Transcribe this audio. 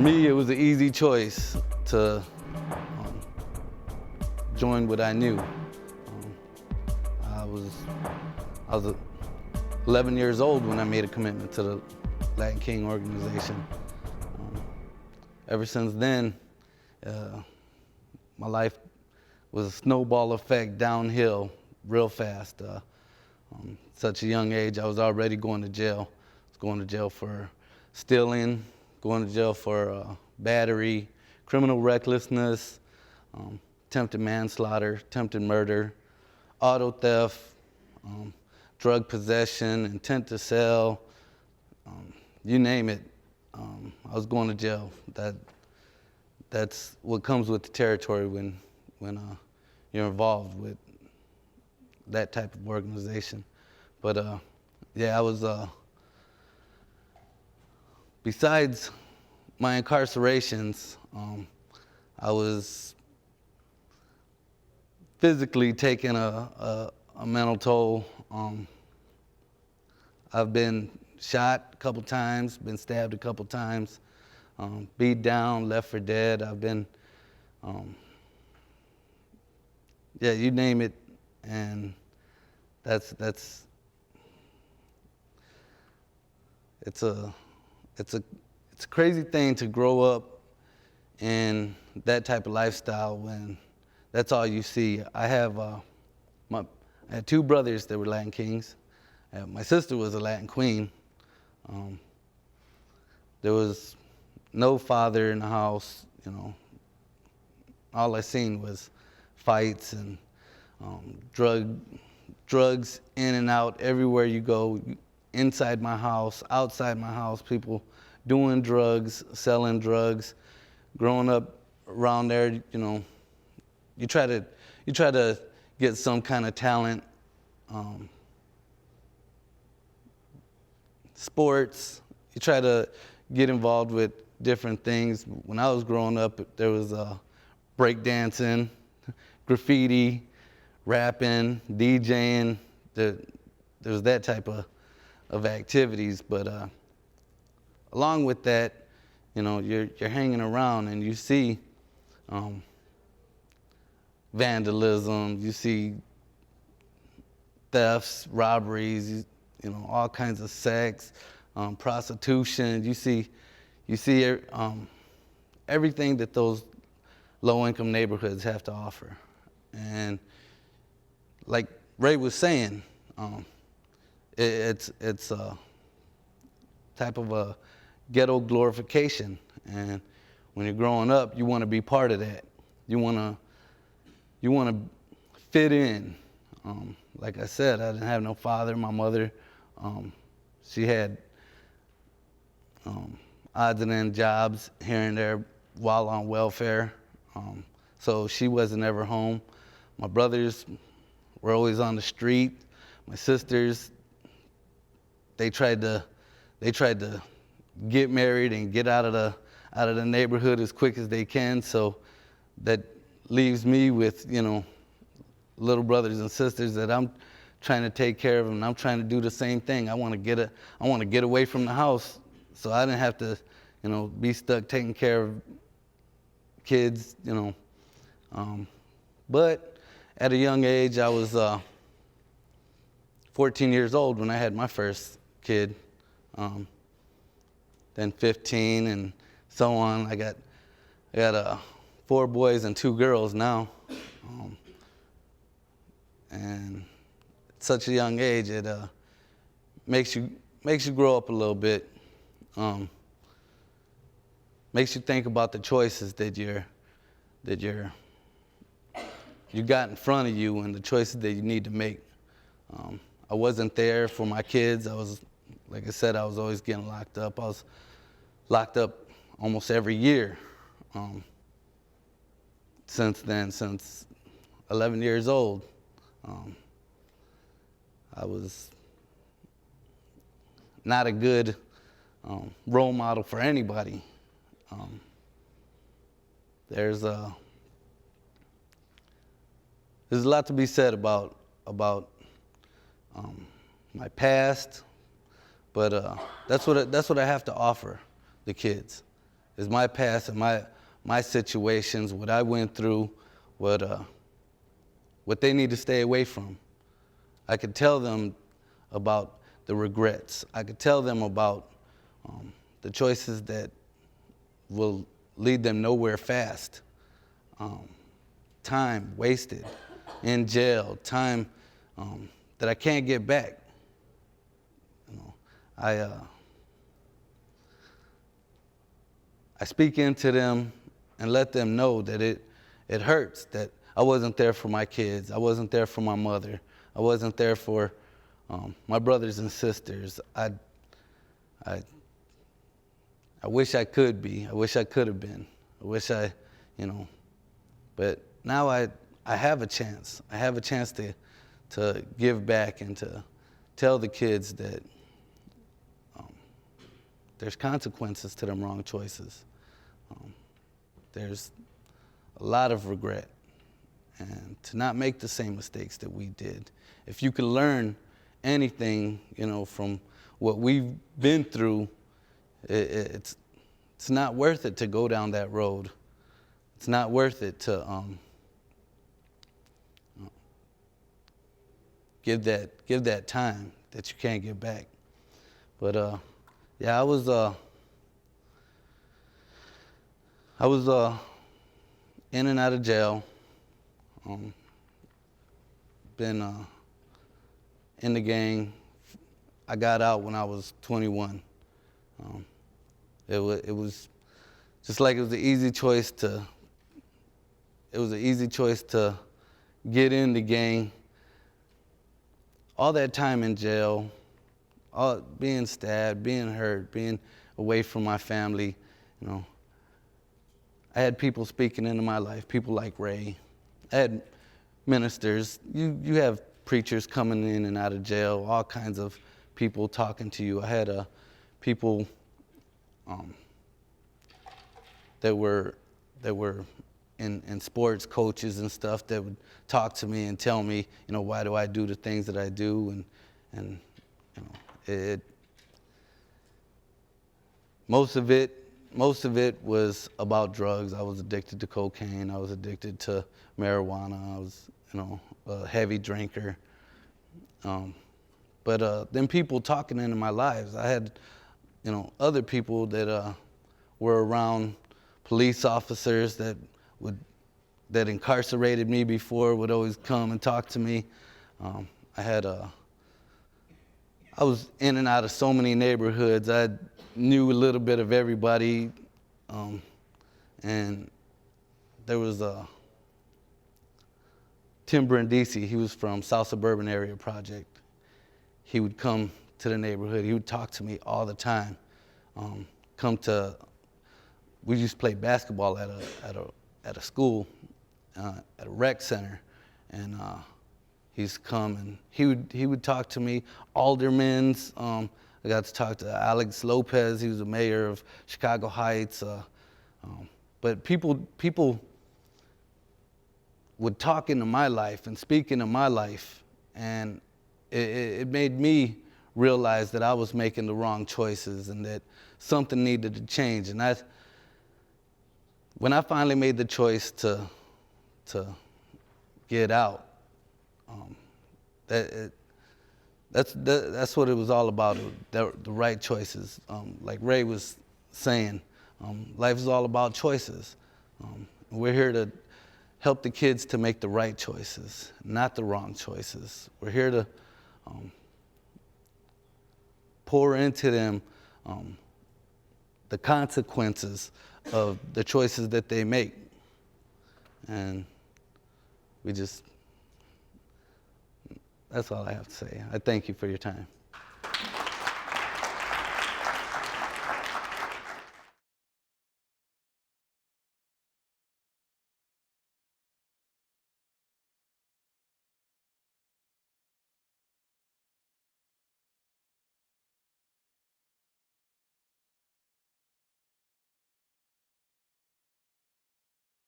me, it was an easy choice to join what I knew. I was 11 years old when I made a commitment to the Latin King organization. Ever since then, my life was a snowball effect downhill real fast. Such a young age, I was already going to jail. I was going to jail for stealing, going to jail for battery, criminal recklessness, attempted manslaughter, attempted murder, auto theft, drug possession, intent to sell, you name it. I was going to jail. That's what comes with the territory when you're involved with that type of organization. But yeah, I was, besides my incarcerations, I was physically taking a mental toll. I've been shot a couple times, been stabbed a couple times, beat down, left for dead. I've been, yeah, you name it, and it's a crazy thing to grow up in that type of lifestyle when that's all you see. I had two brothers that were Latin Kings. My sister was a Latin Queen. There was no father in the house, you know. All I seen was fights and drugs in and out everywhere you go, inside my house, outside my house, people doing drugs, selling drugs. Growing up around there, you know, you try to get some kind of talent. Sports, you try to get involved with different things. When I was growing up, there was breakdancing, graffiti, rapping, DJing. There was that type of activities. But along with that, you know, you're hanging around and you see vandalism, you see thefts, robberies, you know, all kinds of sex, prostitution. You see everything that those low-income neighborhoods have to offer. And like Ray was saying, it's a type of a ghetto glorification. And when you're growing up, you want to be part of that. You want to fit in. Like I said, I didn't have no father. My mother, she had odds and ends jobs here and there while on welfare. So she wasn't ever home. My brothers were always on the street. My sisters, they tried to get married and get out of the neighborhood as quick as they can. So that leaves me with, you know, little brothers and sisters that I'm trying to take care of, and I'm trying to do the same thing. I want to get away from the house, so I didn't have to, you know, be stuck taking care of kids, you know. But at a young age, I was 14 years old when I had my first kid. Then 15 and so on. I got 4 boys and 2 girls now. And at such a young age, it makes you grow up a little bit. Makes you think about the choices that you got in front of you and the choices that you need to make. I wasn't there for my kids. Like I said, I was always getting locked up. I was locked up almost every year since 11 years old. I was not a good role model for anybody. There's a lot to be said about my past, but that's what I have to offer the kids is my past and my situations, what I went through, what they need to stay away from. I could tell them about the regrets. I could tell them about the choices that will lead them nowhere fast. Time wasted in jail, time that I can't get back. You know, I speak into them and let them know that it hurts, that I wasn't there for my kids, I wasn't there for my mother, I wasn't there for my brothers and sisters. I wish I could be. I wish I could have been. I wish but now I have a chance. I have a chance to give back and to tell the kids that there's consequences to them wrong choices. There's a lot of regret, and to not make the same mistakes that we did. If you can learn anything, from what we've been through, it's not worth it to go down that road. It's not worth it to give that time that you can't get back. But yeah, I was in and out of jail. Been in the gang. I got out when I was 21. It was just like it was an easy choice to. It was an easy choice to get in the gang. All that time in jail, all being stabbed, being hurt, being away from my family, I had people speaking into my life, people like Ray. I had ministers. You have preachers coming in and out of jail, all kinds of people talking to you. I had people that were in sports, coaches and stuff, that would talk to me and tell me, why do I do the things that I do, and most of it was about drugs. I was addicted to cocaine. I was addicted to marijuana. I was, a heavy drinker. But then people talking into my lives. I had, other people that were around police officers that incarcerated me before would always come and talk to me. I was in and out of so many neighborhoods. I knew a little bit of everybody, and there was Tim Brindisi. He was from South Suburban Area Project. He would come to the neighborhood. He would talk to me all the time. We used to play basketball at a school, at a rec center, and he's come and he would talk to me. Aldermans. I got to talk to Alex Lopez. He was the mayor of Chicago Heights. But people would talk into my life and speak into my life, and it made me realize that I was making the wrong choices and that something needed to change. And when I finally made the choice to get out, that's what it was all about, the right choices. Like Ray was saying, life is all about choices. We're here to help the kids to make the right choices, not the wrong choices. We're here to pour into them the consequences of the choices that they make. And that's all I have to say. I thank you for your time.